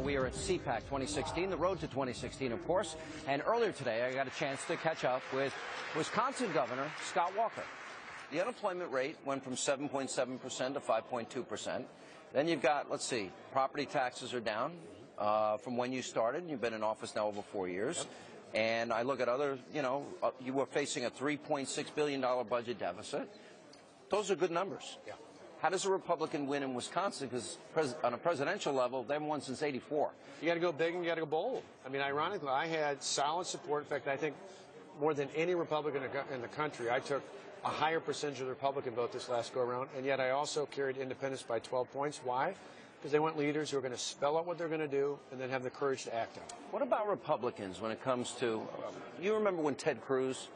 We are at CPAC 2016, the road to 2016, of course. And earlier today, I got a chance to catch up with Wisconsin Governor Scott Walker. The unemployment rate went from 7.7% to 5.2%. Then you've got, let's see, property taxes are down from when you started. You've been in office now over 4 years. Yep. And I look at other, you were facing a $3.6 billion budget deficit. Those are good numbers. Yeah. How does a Republican win in Wisconsin? Because on a presidential level, they haven't won since '84. You got to go big and you got to go bold. I mean, ironically, I had solid support. In fact, I think more than any Republican in the country, I took a higher percentage of the Republican vote this last go-around, and yet I also carried independents by 12 points. Why? Because they want leaders who are going to spell out what they're going to do and then have the courage to act on it. What about Republicans when it comes to, you remember when Ted Cruz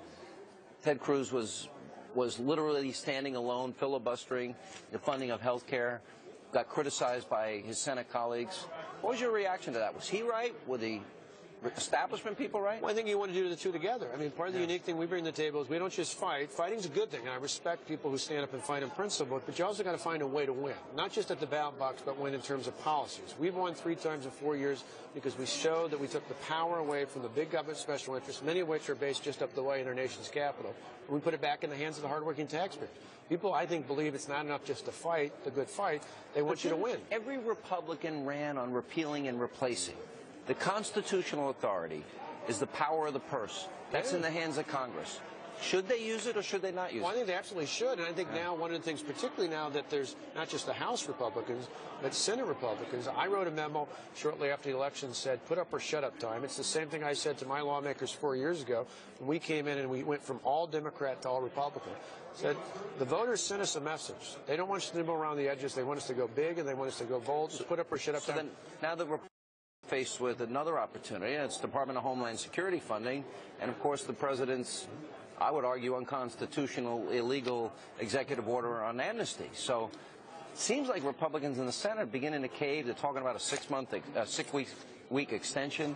was literally standing alone, filibustering the funding of health care, got criticized by his Senate colleagues. What was your reaction to that? Was he right? Were the establishment people right? Well, I think you want to do the two together. I mean, part of the unique thing we bring to the table is we don't just fight. Fighting's a good thing, and I respect people who stand up and fight in principle, but you also got to find a way to win, not just at the ballot box, but win in terms of policies. We've won 3 times in 4 years because we showed that we took the power away from the big government special interests, many of which are based just up the way in our nation's capital, and we put it back in the hands of the hardworking taxpayers. People, I think, believe it's not enough just to fight the good fight. They want you to win. Every Republican ran on repealing and replacing. The constitutional authority is the power of the purse. That's in the hands of Congress. Should they use it or should they not use it? Well, I think they absolutely should. And I think now one of the things, particularly now that there's not just the House Republicans, but Senate Republicans, I wrote a memo shortly after the election said, put up or shut up time. It's the same thing I said to my lawmakers 4 years ago when we came in and we went from all Democrat to all Republican. Said, the voters sent us a message. They don't want us to nibble around the edges. They want us to go big and they want us to go bold. Just put up or shut up time. Then, now that we're faced with another opportunity, and it's Department of Homeland Security funding, and of course the president's, I would argue, unconstitutional, illegal executive order on amnesty. So it seems like Republicans in the Senate are beginning to cave. They're talking about a 6-week extension.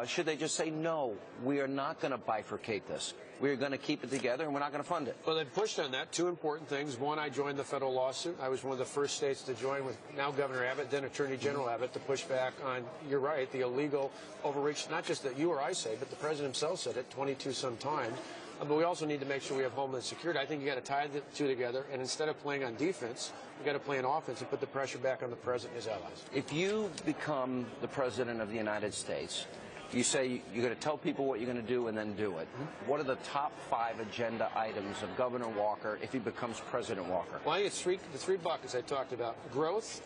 Should they just say, no, we are not going to bifurcate this. We're going to keep it together, and we're not going to fund it? Well, they've pushed on that. 2 important things. One, I joined the federal lawsuit. I was one of the first states to join with now Governor Abbott, then Attorney General Abbott, to push back on, you're right, the illegal overreach, not just that you or I say, but the president himself said it 22 some times. But we also need to make sure we have Homeland Security. I think you got to tie the two together, and instead of playing on defense, you got to play on offense and put the pressure back on the president and his allies. If you become the president of the United States, you say you're going to tell people what you're going to do and then do it. What are the top 5 agenda items of Governor Walker if he becomes President Walker? Well, I think it's the three buckets I talked about. Growth,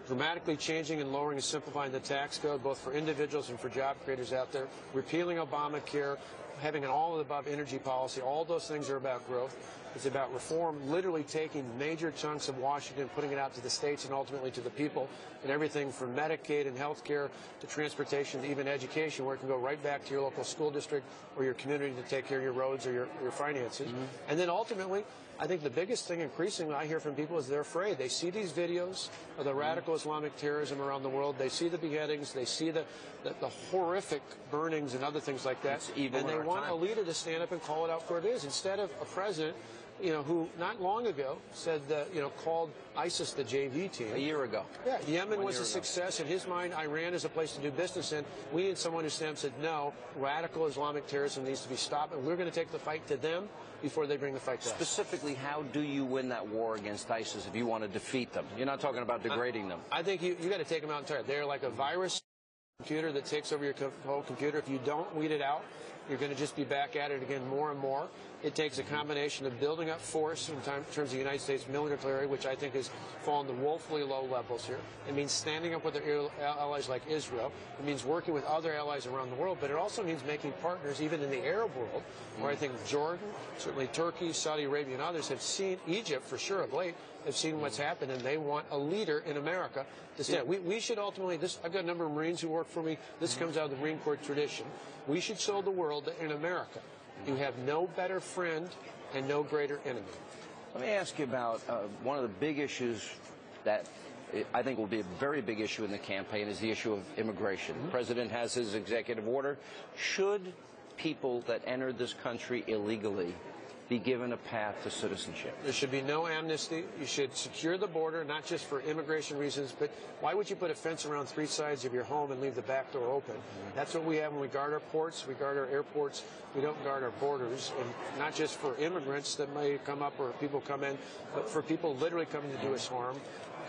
dramatically changing and lowering and simplifying the tax code, both for individuals and for job creators out there. Repealing Obamacare, having an all-of-the-above energy policy. All those things are about growth. It's about reform, literally taking major chunks of Washington, putting it out to the states and ultimately to the people, and everything from Medicaid and health care to transportation to even education, where it can go right back to your local school district or your community to take care of your roads or your finances. And then ultimately, I think the biggest thing increasingly I hear from people is they're afraid. They see these videos of the radical Islamic terrorism around the world. They see the beheadings. They see the horrific burnings and other things like that. And they want a leader to stand up and call it out for what it is, instead of a president who not long ago said that, called ISIS the JV team. A year ago. Yeah, Yemen was a success. In his mind, Iran is a place to do business in. We need someone who stands and said, no, radical Islamic terrorism needs to be stopped, and we're going to take the fight to them before they bring the fight to us. Specifically, how do you win that war against ISIS if you want to defeat them? You're not talking about degrading them. I think you got to take them out entirely. They're like a virus computer that takes over your whole computer. If you don't weed it out, you're going to just be back at it again more and more. It takes a combination of building up force in terms of the United States military, which I think has fallen to woefully low levels here. It means standing up with their allies like Israel. It means working with other allies around the world, but it also means making partners even in the Arab world, where I think Jordan, certainly Turkey, Saudi Arabia, and others have seen, Egypt for sure of late, have seen what's happened, and they want a leader in America to stand. We should ultimately, I've got a number of Marines who work for me. This comes out of the Marine Corps tradition. We should show the world that in America, you have no better friend and no greater enemy. Let me ask you about one of the big issues that I think will be a very big issue in the campaign is the issue of immigration. The president has his executive order. Should people that entered this country illegally be given a path to citizenship? There should be no amnesty. You should secure the border, not just for immigration reasons, but why would you put a fence around 3 sides of your home and leave the back door open? That's what we have when we guard our ports, we guard our airports, we don't guard our borders, and not just for immigrants that may come up or people come in, but for people literally coming to do us harm.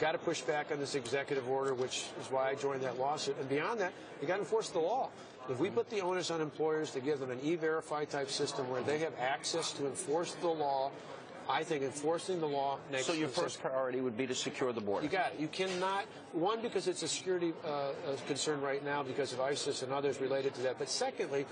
Got to push back on this executive order, which is why I joined that lawsuit. And beyond that, you got to enforce the law. If we put the onus on employers to give them an E-Verify type system where they have access to enforce the law, I think enforcing the law makes So your first priority would be to secure the border? You got it. You cannot, one, because it's a security concern right now because of ISIS and others related to that. But secondly,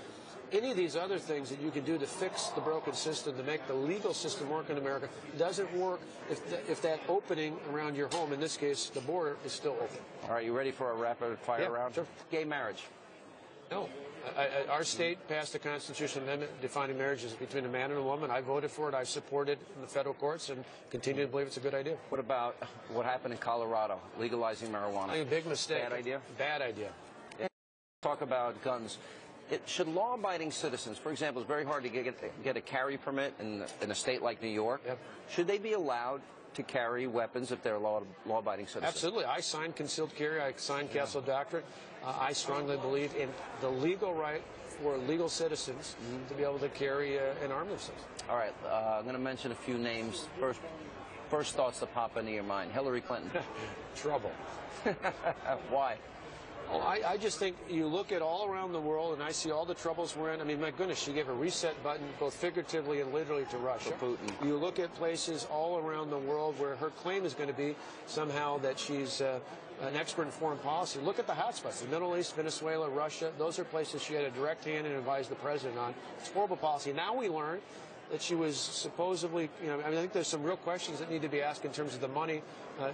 any of these other things that you can do to fix the broken system, to make the legal system work in America, doesn't work if that opening around your home, in this case the border, is still open. All right, you ready for a rapid fire round? Sure. Gay marriage. No. Our state passed a constitutional amendment defining marriage as between a man and a woman. I voted for it. I supported it in the federal courts and continue to believe it's a good idea. What about what happened in Colorado, legalizing marijuana? I think a big mistake. Bad idea? Bad idea. Talk about guns. Should law-abiding citizens, for example, it's very hard to get a carry permit in a state like New York. Yep. Should they be allowed to carry weapons if they're law-abiding citizens? Absolutely. I signed concealed carry. I signed Castle Doctrine. I strongly believe in the legal right for legal citizens to be able to carry and arm themselves. All right. I'm going to mention a few names. First thoughts that pop into your mind. Hillary Clinton. Trouble. Why? Oh, I just think you look at all around the world, and I see all the troubles we're in. I mean, my goodness, she gave a reset button, both figuratively and literally, to Russia. For Putin. You look at places all around the world where her claim is going to be somehow that she's an expert in foreign policy. Look at the hotspots, the Middle East, Venezuela, Russia. Those are places she had a direct hand and advised the president on. It's horrible policy. Now we learn that she was supposedly, I think there's some real questions that need to be asked in terms of the money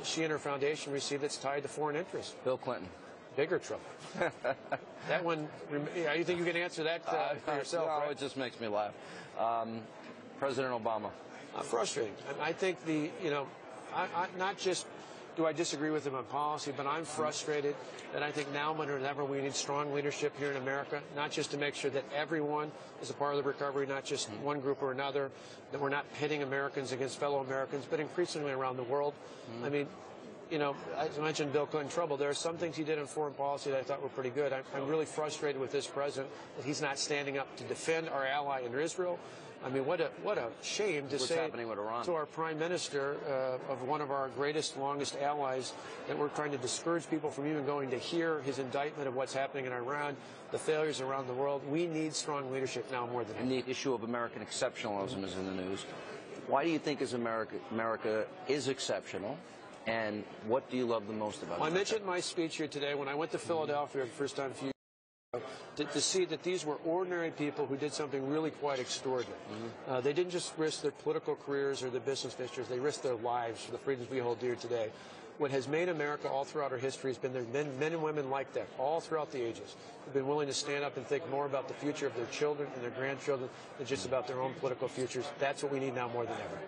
she and her foundation received that's tied to foreign interests. Bill Clinton. Bigger trouble. That one, you think you can answer that for yourself, No, right? it just makes me laugh. President Obama. Frustrating. I think not just do I disagree with him on policy, but I'm frustrated that I think now more than ever we need strong leadership here in America, not just to make sure that everyone is a part of the recovery, not just one group or another, that we're not pitting Americans against fellow Americans, but increasingly around the world. I mean, as I mentioned Bill Clinton trouble, there are some things he did in foreign policy that I thought were pretty good. I'm really frustrated with this president that he's not standing up to defend our ally in Israel. I mean, what a shame to say to our prime minister of one of our greatest, longest allies that we're trying to discourage people from even going to hear his indictment of what's happening in Iran, the failures around the world. We need strong leadership now more than ever. And the issue of American exceptionalism is in the news. Why do you think America is exceptional? And what do you love the most about it? Well, I mentioned in my speech here today when I went to Philadelphia the first time a few years ago to see that these were ordinary people who did something really quite extraordinary. They didn't just risk their political careers or their business ventures. They risked their lives for the freedoms we hold dear today. What has made America all throughout our history has been there men and women like that, all throughout the ages, who've been willing to stand up and think more about the future of their children and their grandchildren than just about their own political futures. That's what we need now more than ever.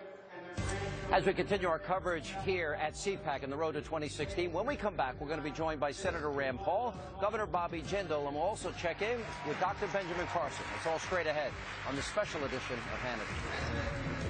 As we continue our coverage here at CPAC and the road to 2016, when we come back, we're going to be joined by Senator Rand Paul, Governor Bobby Jindal, and we'll also check in with Dr. Benjamin Carson. It's all straight ahead on the special edition of Hannity.